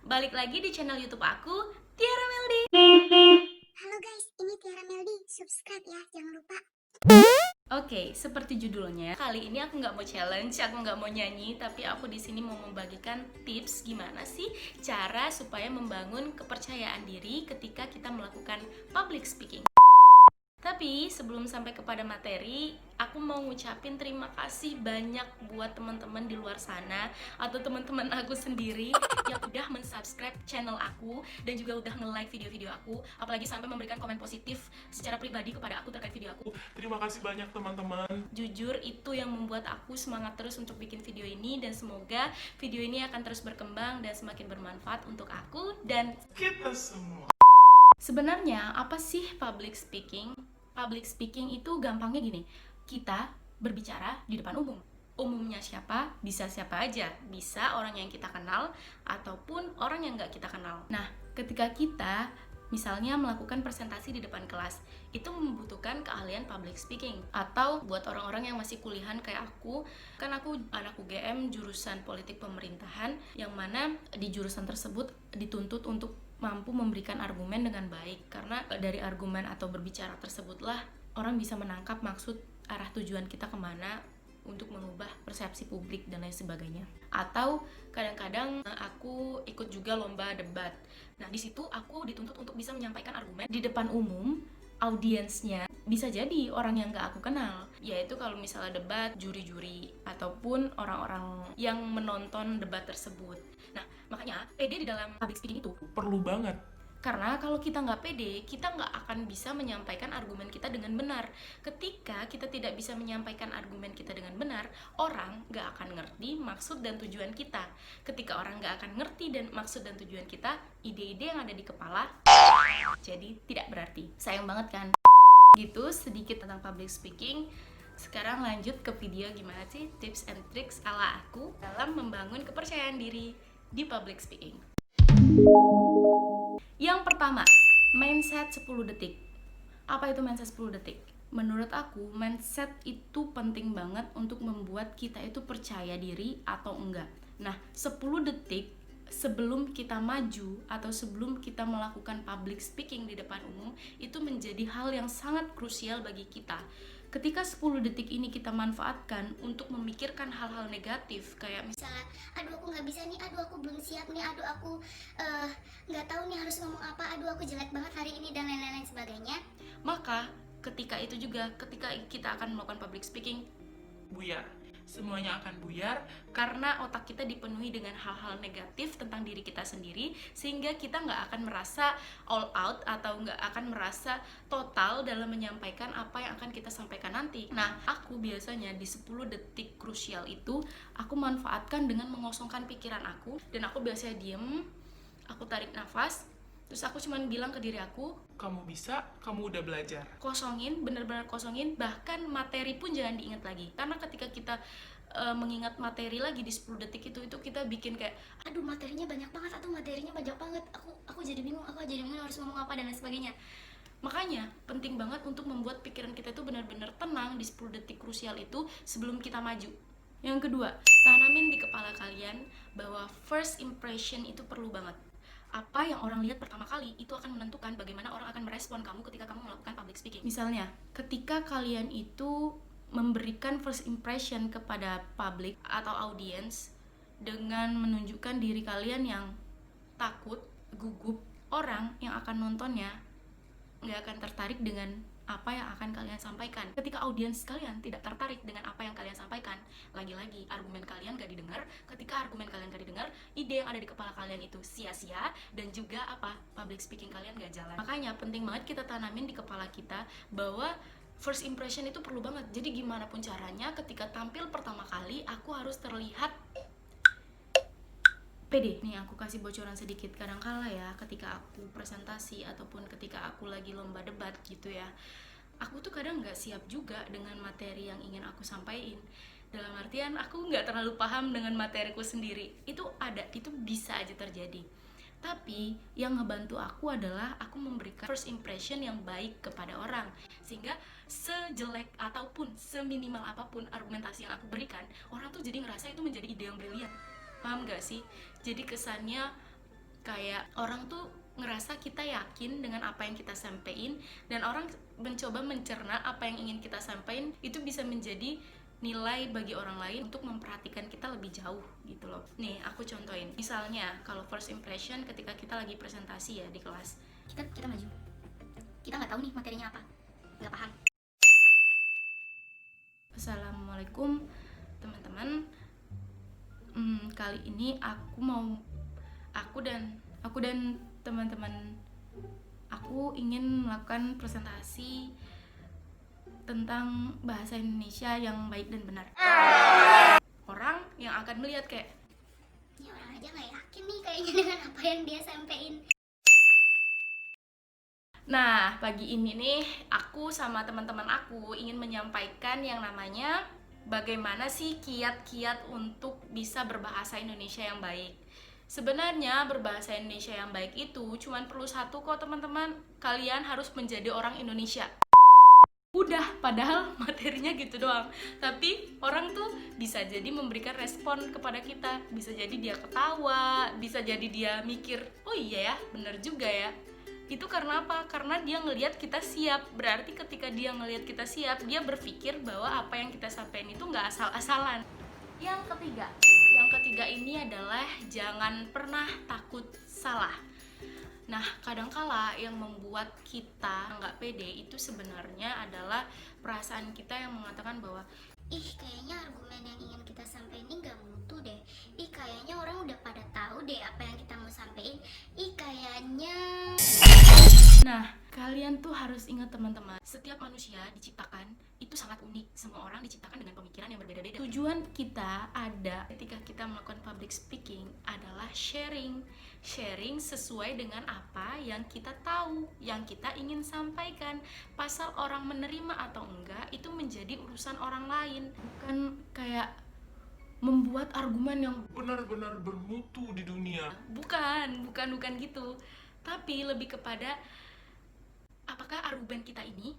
balik lagi di channel YouTube aku, Tiara Meldi. Halo guys, ini Tiara Meldi. Subscribe ya, jangan lupa. Oke, seperti judulnya, kali ini aku nggak mau challenge, aku nggak mau nyanyi, tapi aku di sini mau membagikan tips gimana sih cara supaya membangun kepercayaan diri ketika kita melakukan public speaking. Tapi sebelum sampai kepada materi, aku mau ngucapin terima kasih banyak buat teman-teman di luar sana atau teman-teman aku sendiri yang udah mensubscribe channel aku dan juga udah nge-like video-video aku, apalagi sampai memberikan komen positif secara pribadi kepada aku terkait video aku. Terima kasih banyak teman-teman. Jujur itu yang membuat aku semangat terus untuk bikin video ini, dan semoga video ini akan terus berkembang dan semakin bermanfaat untuk aku dan Kita semua. sebenarnya apa sih public speaking? Public speaking itu gampangnya gini, kita berbicara di depan umum. Umumnya siapa? Bisa siapa aja. Bisa orang yang kita kenal ataupun orang yang nggak kita kenal. Nah, ketika kita misalnya melakukan presentasi di depan kelas, itu membutuhkan keahlian public speaking. Atau buat orang-orang yang masih kuliahan kayak aku, kan aku anak UGM jurusan politik pemerintahan, yang mana di jurusan tersebut dituntut untuk mampu memberikan argumen dengan baik, karena dari argumen atau berbicara tersebutlah orang bisa menangkap maksud arah tujuan kita kemana untuk mengubah persepsi publik dan lain sebagainya. Atau kadang-kadang aku ikut juga lomba debat. Nah, di situ aku dituntut untuk bisa menyampaikan argumen di depan umum, audiensnya bisa jadi orang yang gak aku kenal, yaitu kalau misalnya debat, juri-juri ataupun orang-orang yang menonton debat tersebut. Nah, makanya pede di dalam public speaking itu Perlu banget. karena kalau kita nggak pede, kita nggak akan bisa menyampaikan argumen kita dengan benar. Ketika kita tidak bisa menyampaikan argumen kita dengan benar, orang nggak akan ngerti maksud dan tujuan kita. Ketika orang nggak akan ngerti dan maksud dan tujuan kita, ide-ide yang ada di kepala jadi tidak berarti. Sayang banget kan? Gitu sedikit tentang public speaking. Sekarang lanjut ke video gimana sih tips and tricks ala aku dalam membangun kepercayaan diri di public speaking. Yang pertama, mindset 10 detik. Apa itu mindset 10 detik? Menurut aku, mindset itu penting banget untuk membuat kita itu percaya diri atau enggak. Nah, 10 detik sebelum kita maju atau sebelum kita melakukan public speaking di depan umum, itu menjadi hal yang sangat krusial bagi kita. Ketika 10 detik ini kita manfaatkan untuk memikirkan hal-hal negatif, kayak Misalnya, aduh aku nggak bisa nih, aduh aku belum siap nih, aduh aku nggak tahu nih harus ngomong apa, aduh aku jelek banget hari ini dan lain-lain sebagainya. maka ketika itu juga, ketika kita akan melakukan public speaking, Buyar. Semuanya akan buyar. karena otak kita dipenuhi dengan hal-hal negatif tentang diri kita sendiri, sehingga kita nggak akan merasa all out atau nggak akan merasa total dalam menyampaikan apa yang akan kita sampaikan nanti. Nah, aku biasanya di 10 detik krusial itu aku manfaatkan dengan mengosongkan pikiran aku, dan aku biasanya diem, aku tarik nafas, terus aku cuman bilang ke diri aku, Kamu bisa, kamu udah belajar. kosongin, bener-bener kosongin, bahkan materi pun jangan diingat lagi. Karena ketika kita mengingat materi lagi di 10 detik itu kita bikin kayak, Aduh materinya banyak banget, aku jadi bingung, harus ngomong apa dan lain sebagainya. makanya penting banget untuk membuat pikiran kita itu benar-benar tenang di 10 detik krusial itu sebelum kita maju. Yang kedua, tanamin di kepala kalian bahwa first impression itu perlu banget. Apa yang orang lihat pertama kali itu akan menentukan bagaimana orang akan merespon kamu ketika kamu melakukan public speaking. Misalnya, ketika kalian itu memberikan first impression kepada publik atau audience dengan menunjukkan diri kalian yang takut, gugup, orang yang akan nontonnya nggak akan tertarik dengan apa yang akan kalian sampaikan. Ketika audiens kalian tidak tertarik dengan apa yang kalian sampaikan, lagi-lagi argumen kalian gak didengar. Ketika argumen kalian gak didengar, ide yang ada di kepala kalian itu sia-sia, dan juga public speaking kalian gak jalan. Makanya penting banget kita tanamin di kepala kita bahwa first impression itu perlu banget. Jadi gimana pun caranya, ketika tampil pertama kali, aku harus terlihat pede. Nih aku kasih bocoran sedikit, kadangkala ya ketika aku presentasi ataupun ketika aku lagi lomba debat gitu ya, aku tuh kadang nggak siap juga dengan materi yang ingin aku sampaikan. Dalam artian aku nggak terlalu paham dengan materiku sendiri. Itu bisa aja terjadi. Tapi yang ngebantu aku adalah aku memberikan first impression yang baik kepada orang, sehingga sejelek ataupun seminimal apapun argumentasi yang aku berikan, orang tuh jadi ngerasa itu menjadi ide yang brilian. Paham gak sih? Jadi kesannya Kayak orang tuh ngerasa kita yakin dengan apa yang kita sampaikan, dan orang mencoba mencerna apa yang ingin kita sampaikan itu bisa menjadi nilai bagi orang lain untuk memperhatikan kita lebih jauh gitu loh. Nih, aku contohin. Misalnya, kalau first impression ketika kita lagi presentasi ya di kelas. Kita maju. Kita nggak tahu nih materinya apa. Nggak paham. Assalamualaikum teman-teman. Kali ini aku dan teman-teman aku ingin melakukan presentasi tentang bahasa Indonesia yang baik dan benar. Orang yang akan melihat kayak, Ini orang aja nggak yakin nih kayaknya dengan apa yang dia sampein. nah, pagi ini nih aku sama teman-teman aku ingin menyampaikan yang namanya bagaimana sih kiat-kiat untuk bisa berbahasa Indonesia yang baik. Sebenarnya berbahasa Indonesia yang baik itu cuman perlu satu kok teman-teman, kalian harus menjadi orang Indonesia. Udah, padahal materinya gitu doang. Tapi orang tuh bisa jadi memberikan respon kepada kita. Bisa jadi dia ketawa, bisa jadi dia mikir, oh iya ya, bener juga ya. Itu karena apa? Karena dia ngelihat kita siap. Berarti ketika dia ngelihat kita siap, dia berpikir bahwa apa yang kita sampaikan itu nggak asal-asalan. Yang ketiga ini adalah jangan pernah takut salah. Nah, kadangkala yang membuat kita nggak pede itu sebenarnya adalah perasaan kita yang mengatakan bahwa Kayaknya argumen yang ingin kita sampaikan ini nggak mutu deh. Kayaknya orang udah pada tahu deh apa yang kita mau sampaikan. Kayaknya. nah, kalian tuh harus ingat teman-teman, setiap manusia diciptakan itu sangat unik. Semua orang diciptakan dengan pemikiran yang berbeda-beda. Tujuan kita ada ketika kita melakukan public speaking adalah sharing sesuai dengan apa yang kita tahu, yang kita ingin sampaikan. Pasal orang menerima atau enggak itu menjadi urusan orang lain, bukan kayak membuat argumen yang Benar-benar bermutu di dunia. bukan gitu. Tapi lebih kepada apakah argumen kita ini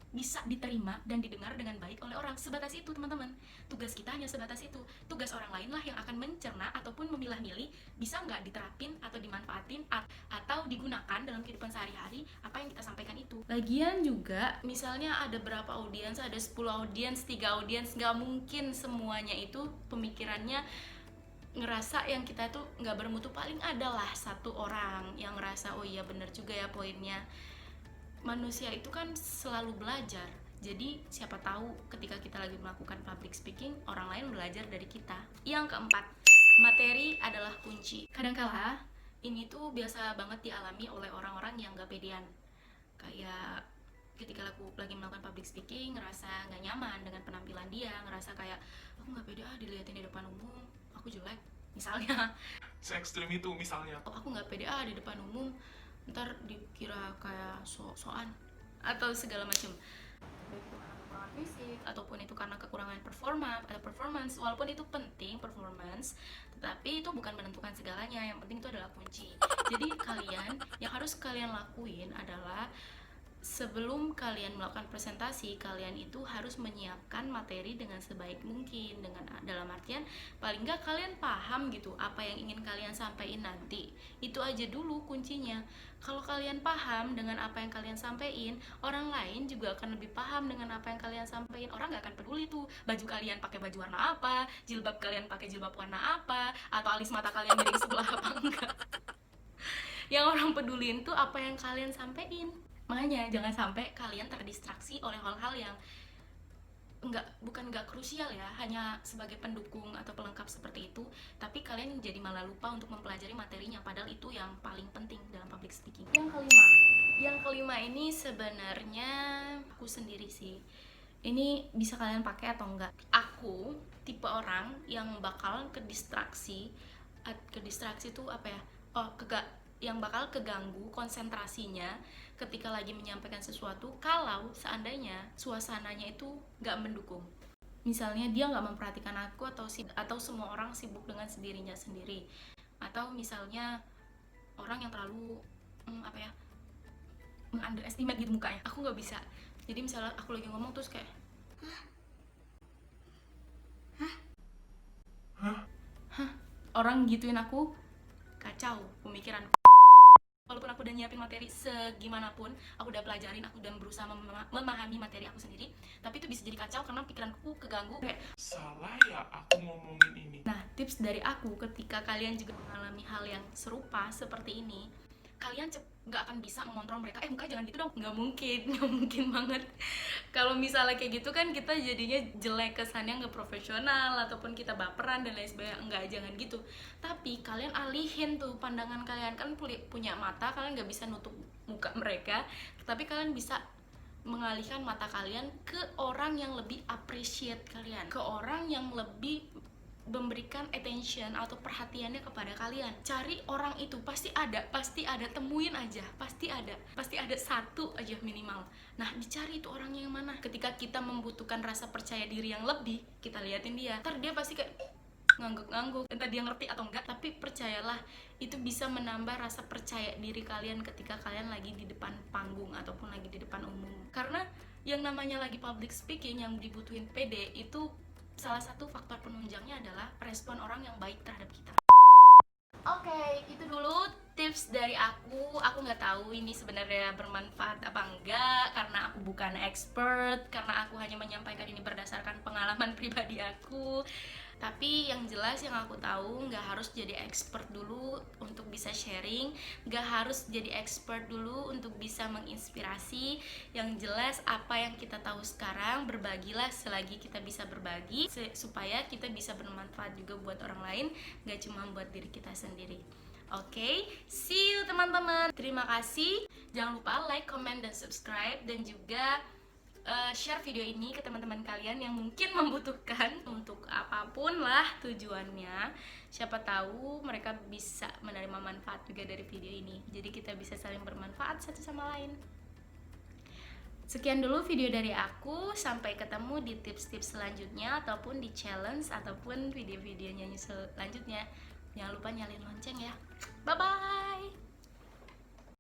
bisa diterima dan didengar dengan baik oleh orang. Sebatas itu teman-teman. Tugas kita hanya sebatas itu. Tugas orang lain lah yang akan mencerna ataupun memilah-milih bisa nggak diterapin atau dimanfaatin atau digunakan dalam kehidupan sehari-hari apa yang kita sampaikan itu. Lagian juga misalnya ada berapa audiens, ada 10 audiens, 3 audiens, nggak mungkin semuanya itu pemikirannya ngerasa yang kita tuh nggak bermutu. Paling adalah satu orang yang ngerasa oh iya bener juga ya poinnya. Manusia itu kan selalu belajar. Jadi siapa tahu ketika kita lagi melakukan public speaking, orang lain belajar dari kita. Yang keempat, materi adalah kunci. Kadangkala ini tuh biasa banget dialami oleh orang-orang yang gak pedean. Kayak ketika aku lagi melakukan public speaking, ngerasa gak nyaman dengan penampilan dia, ngerasa kayak aku gak pede diliatin di depan umum, aku jelek misalnya. Se-ekstrim itu misalnya. Aku gak pede di depan umum, ntar dikira kayak so-soan atau segala macam. Baik itu karena kekurangan fisik ataupun itu karena kekurangan performance. Walaupun itu penting performance, tetapi itu bukan menentukan segalanya. Yang penting itu adalah kunci. Jadi yang harus kalian lakuin adalah sebelum kalian melakukan presentasi, kalian itu harus menyiapkan materi dengan sebaik mungkin, dengan dalam artian paling nggak kalian paham gitu apa yang ingin kalian sampaikan nanti. Itu aja dulu kuncinya. Kalau kalian paham dengan apa yang kalian sampaikan, orang lain juga akan lebih paham dengan apa yang kalian sampaikan. Orang nggak akan peduli tuh baju kalian pakai baju warna apa, jilbab kalian pakai jilbab warna apa, atau alis mata kalian miring sebelah apa enggak. Yang orang pedulin tuh apa yang kalian sampaikan. Makanya jangan sampai kalian terdistraksi oleh hal-hal yang bukan nggak krusial ya, hanya sebagai pendukung atau pelengkap seperti itu, tapi kalian jadi malah lupa untuk mempelajari materinya, padahal itu yang paling penting dalam public speaking. Yang kelima ini sebenarnya aku sendiri sih. Ini bisa kalian pakai atau enggak. Aku tipe orang yang bakal kedistraksi itu apa ya? Yang bakal keganggu konsentrasinya ketika lagi menyampaikan sesuatu kalau seandainya suasananya itu nggak mendukung. Misalnya dia nggak memperhatikan aku atau semua orang sibuk dengan dirinya sendiri, atau misalnya orang yang terlalu meng-underestimate gitu mukanya. Aku nggak bisa. Jadi misalnya aku lagi ngomong terus kayak Hah? Orang gituin aku, kacau pemikiran. Walaupun aku udah nyiapin materi segimanapun, aku udah pelajarin, aku udah berusaha memahami materi aku sendiri, tapi itu bisa jadi kacau karena pikiranku keganggu kayak. Salah ya aku ngomongin ini. Nah, tips dari aku ketika kalian juga mengalami hal yang serupa seperti ini, kalian nggak akan bisa mengontrol mereka, muka jangan gitu dong, nggak mungkin, nggak mungkin banget. Kalau misalnya kayak gitu kan kita jadinya jelek, kesannya nggak profesional, ataupun kita baperan dan lain sebagainya. Enggak, jangan gitu. Tapi kalian alihin tuh pandangan kalian, kan punya mata, kalian nggak bisa nutup muka mereka, tapi kalian bisa mengalihkan mata kalian ke orang yang lebih appreciate kalian, ke orang yang lebih memberikan attention atau perhatiannya kepada kalian. Cari orang itu, pasti ada, temuin aja, pasti ada satu aja minimal. Nah, dicari itu orangnya yang mana. Ketika kita membutuhkan rasa percaya diri yang lebih, kita liatin dia, ntar dia pasti kayak ngangguk-ngangguk, entah dia ngerti atau enggak, tapi percayalah, itu bisa menambah rasa percaya diri kalian ketika kalian lagi di depan panggung ataupun lagi di depan umum. Karena yang namanya lagi public speaking, yang dibutuhin pede, itu salah satu faktor penunjangnya adalah respon orang yang baik terhadap kita. Oke, itu dulu tips dari aku. Aku nggak tahu ini sebenarnya bermanfaat apa enggak, karena aku bukan expert, karena aku hanya menyampaikan ini berdasarkan pengalaman pribadi aku. Tapi yang jelas yang aku tahu, nggak harus jadi expert dulu untuk bisa sharing, nggak harus jadi expert dulu untuk bisa menginspirasi. Yang jelas apa yang kita tahu sekarang, berbagilah selagi kita bisa berbagi, supaya kita bisa bermanfaat juga buat orang lain, nggak cuma buat diri kita sendiri. Oke, see you teman-teman. Terima kasih. Jangan lupa like, comment, dan subscribe, dan juga share video ini ke teman-teman kalian yang mungkin membutuhkan untuk apapun lah tujuannya. Siapa tahu mereka bisa menerima manfaat juga dari video ini. Jadi kita bisa saling bermanfaat satu sama lain. Sekian dulu video dari aku. Sampai ketemu di tips-tips selanjutnya, ataupun di challenge, ataupun video-videonya selanjutnya. Jangan lupa nyalain lonceng ya. Bye-bye.